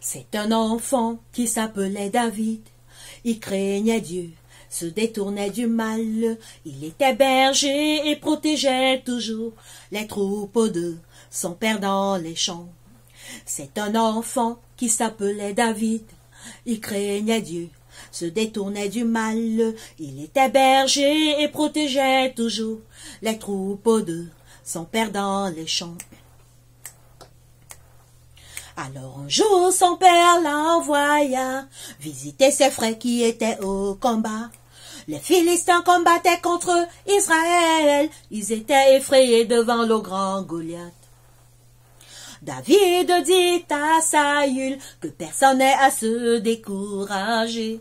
C'est un enfant qui s'appelait David. Il craignait Dieu, se détournait du mal. Il était berger et protégeait toujours les troupeaux de son père dans les champs. C'est un enfant qui s'appelait David. Il craignait Dieu, se détournait du mal. Il était berger et protégeait toujours les troupeaux de son père dans les champs. Alors un jour son père l'envoya visiter ses frères qui étaient au combat. Les Philistins combattaient contre Israël. Ils étaient effrayés devant le grand Goliath. David dit à Saül que personne n'est à se décourager.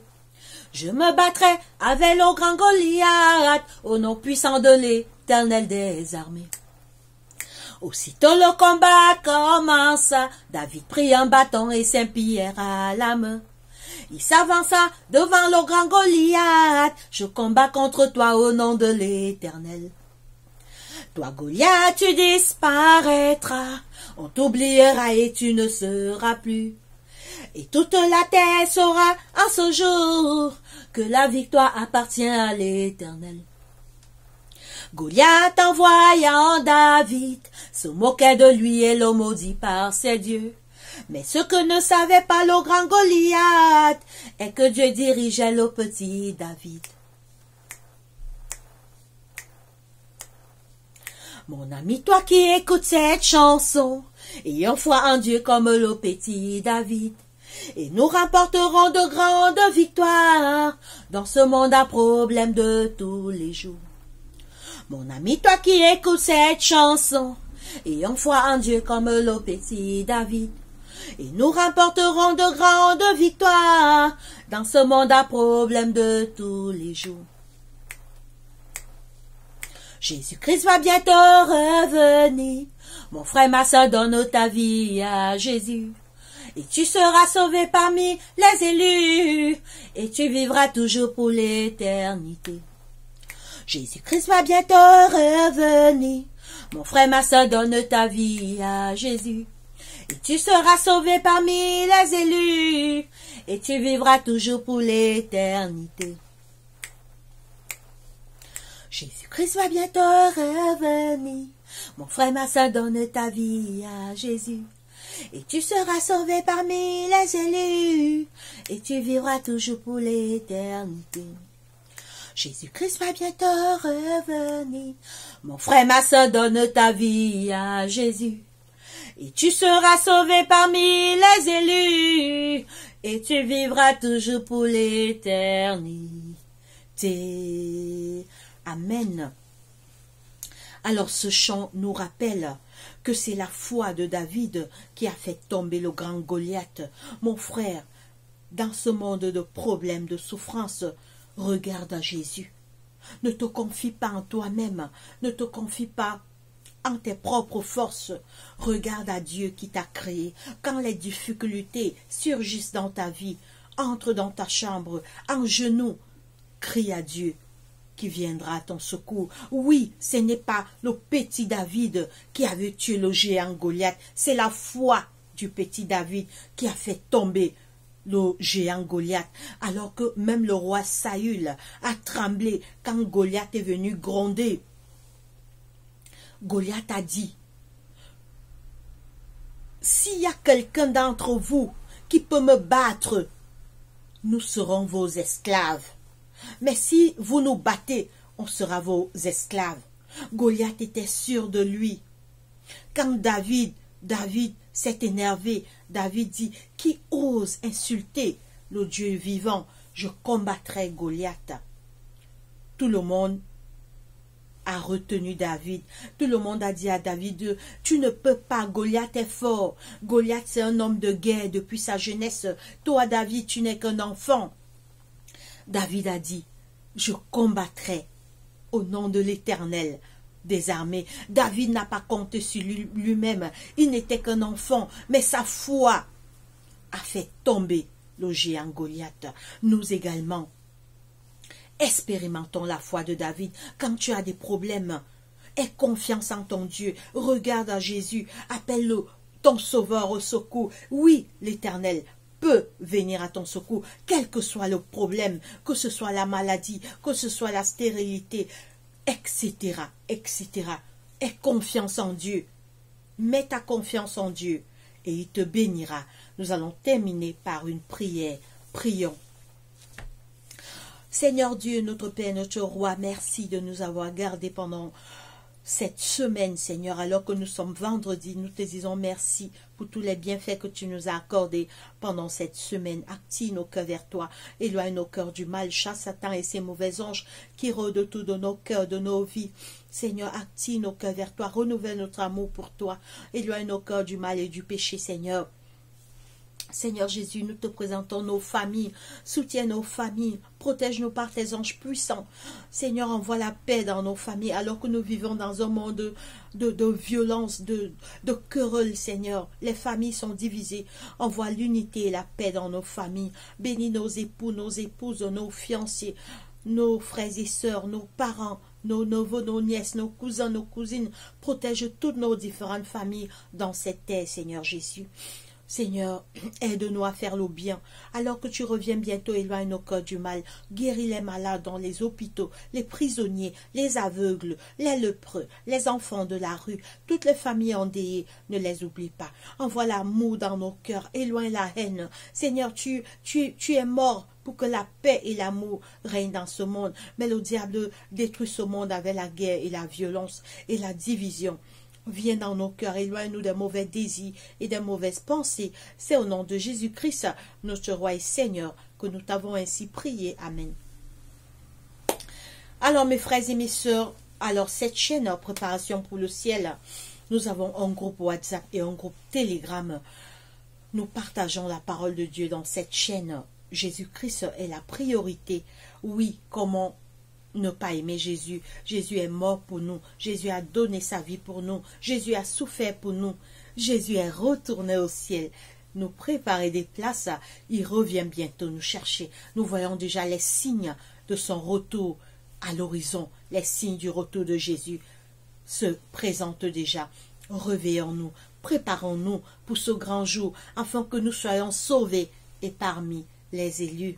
Je me battrai avec le grand Goliath au nom puissant de l'Éternel des armées. Aussitôt le combat commença, David prit un bâton et Saint-Pierre à la main. Il s'avança devant le grand Goliath. Je combats contre toi au nom de l'Éternel. Toi, Goliath, tu disparaîtras. On t'oubliera et tu ne seras plus. Et toute la terre saura en ce jour que la victoire appartient à l'Éternel. Goliath, en voyant David, se moquait de lui et le maudit par ses dieux. Mais ce que ne savait pas le grand Goliath est que Dieu dirigeait le petit David. Mon ami, toi qui écoutes cette chanson, ayons foi en Dieu comme le petit David, et nous remporterons de grandes victoires dans ce monde à problème de tous les jours. Mon ami, toi qui écoutes cette chanson, ayons foi en Dieu comme le petit David, et nous remporterons de grandes victoires dans ce monde à problème de tous les jours. Jésus-Christ va bientôt revenir. Mon frère, ma soeur, donne ta vie à Jésus. Et tu seras sauvé parmi les élus. Et tu vivras toujours pour l'éternité. Jésus-Christ va bientôt revenir. Mon frère, ma soeur, donne ta vie à Jésus. Et tu seras sauvé parmi les élus. Et tu vivras toujours pour l'éternité. Jésus-Christ va bientôt revenir. Mon frère, ma soeur, donne ta vie à Jésus. Et tu seras sauvé parmi les élus. Et tu vivras toujours pour l'éternité. Jésus-Christ va bientôt revenir. Mon frère, ma soeur, donne ta vie à Jésus. Et tu seras sauvé parmi les élus. Et tu vivras toujours pour l'éternité. Amen. Alors ce chant nous rappelle que c'est la foi de David qui a fait tomber le grand Goliath. Mon frère, dans ce monde de problèmes, de souffrances, regarde à Jésus. Ne te confie pas en toi-même, ne te confie pas en tes propres forces. Regarde à Dieu qui t'a créé. Quand les difficultés surgissent dans ta vie, entre dans ta chambre, en genoux, crie à Dieu qui viendra à ton secours. Oui, ce n'est pas le petit David qui avait tué le géant Goliath, c'est la foi du petit David qui a fait tomber le géant Goliath, alors que même le roi Saül a tremblé quand Goliath est venu gronder. Goliath a dit, s'il y a quelqu'un d'entre vous qui peut me battre, nous serons vos esclaves. Mais si vous nous battez, on sera vos esclaves. Goliath était sûr de lui. Quand David s'est énervé, David dit, qui ose insulter le Dieu vivant, je combattrai Goliath. Tout le monde a retenu David. Tout le monde a dit à David, tu ne peux pas, Goliath est fort. Goliath c'est un homme de guerre depuis sa jeunesse. Toi David, tu n'es qu'un enfant. David a dit, je combattrai au nom de l'Éternel des armées. David n'a pas compté sur lui-même. Il n'était qu'un enfant, mais sa foi a fait tomber le géant Goliath. Nous également, expérimentons la foi de David. Quand tu as des problèmes, aie confiance en ton Dieu. Regarde à Jésus, appelle-le ton sauveur au secours. Oui, l'Éternel peut venir à ton secours, quel que soit le problème, que ce soit la maladie, que ce soit la stérilité, etc., etc. Aie confiance en Dieu. Mets ta confiance en Dieu et il te bénira. Nous allons terminer par une prière. Prions. Seigneur Dieu, notre Père, notre Roi, merci de nous avoir gardés pendant cette semaine, Seigneur, alors que nous sommes vendredi. Nous te disons merci pour tous les bienfaits que tu nous as accordés pendant cette semaine. Active nos cœurs vers toi, éloigne nos cœurs du mal, chasse Satan et ses mauvais anges qui rôdent autour de nos cœurs, de nos vies. Seigneur, active nos cœurs vers toi, renouvelle notre amour pour toi, éloigne nos cœurs du mal et du péché, Seigneur. Seigneur Jésus, nous te présentons nos familles, soutiens nos familles, protège-nous par tes anges puissants. Seigneur, envoie la paix dans nos familles alors que nous vivons dans un monde de violence, de querelles, Seigneur. Les familles sont divisées. Envoie l'unité et la paix dans nos familles. Bénis nos époux, nos épouses, nos fiancés, nos frères et sœurs, nos parents, nos neveux, nos nièces, nos cousins, nos cousines. Protège toutes nos différentes familles dans cette terre, Seigneur Jésus. Seigneur, aide-nous à faire le bien. Alors que tu reviens bientôt, éloigne nos cœurs du mal. Guéris les malades dans les hôpitaux, les prisonniers, les aveugles, les lépreux, les enfants de la rue, toutes les familles endeuillées, ne les oublie pas. Envoie l'amour dans nos cœurs, éloigne la haine. Seigneur, tu es mort pour que la paix et l'amour règnent dans ce monde. Mais le diable détruit ce monde avec la guerre et la violence et la division. Viens dans nos cœurs, éloigne-nous des mauvais désirs et des mauvaises pensées. C'est au nom de Jésus-Christ, notre Roi et Seigneur, que nous t'avons ainsi prié. Amen. Alors, mes frères et mes sœurs, alors cette chaîne Préparation pour le ciel, nous avons un groupe WhatsApp et un groupe Telegram. Nous partageons la parole de Dieu dans cette chaîne. Jésus-Christ est la priorité. Oui, comment ne pas aimer Jésus? Jésus est mort pour nous. Jésus a donné sa vie pour nous. Jésus a souffert pour nous. Jésus est retourné au ciel. Nous préparer des places. Il revient bientôt nous chercher. Nous voyons déjà les signes de son retour à l'horizon. Les signes du retour de Jésus se présentent déjà. Réveillons-nous. Préparons-nous pour ce grand jour afin que nous soyons sauvés et parmi les élus.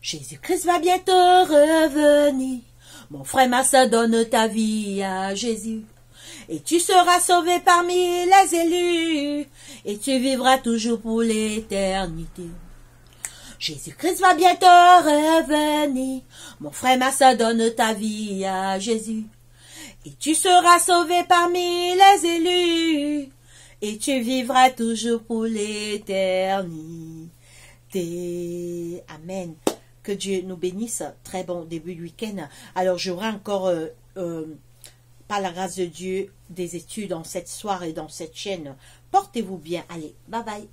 Jésus-Christ va bientôt revenir. Mon frère, ma sœur, donne ta vie à Jésus. Et tu seras sauvé parmi les élus. Et tu vivras toujours pour l'éternité. Jésus-Christ va bientôt revenir. Mon frère, ma sœur, donne ta vie à Jésus. Et tu seras sauvé parmi les élus. Et tu vivras toujours pour l'éternité. Amen. Que Dieu nous bénisse. Très bon début de week-end. Alors, j'aurai encore, par la grâce de Dieu, des études dans cette soirée, dans cette chaîne. Portez-vous bien. Allez, bye bye.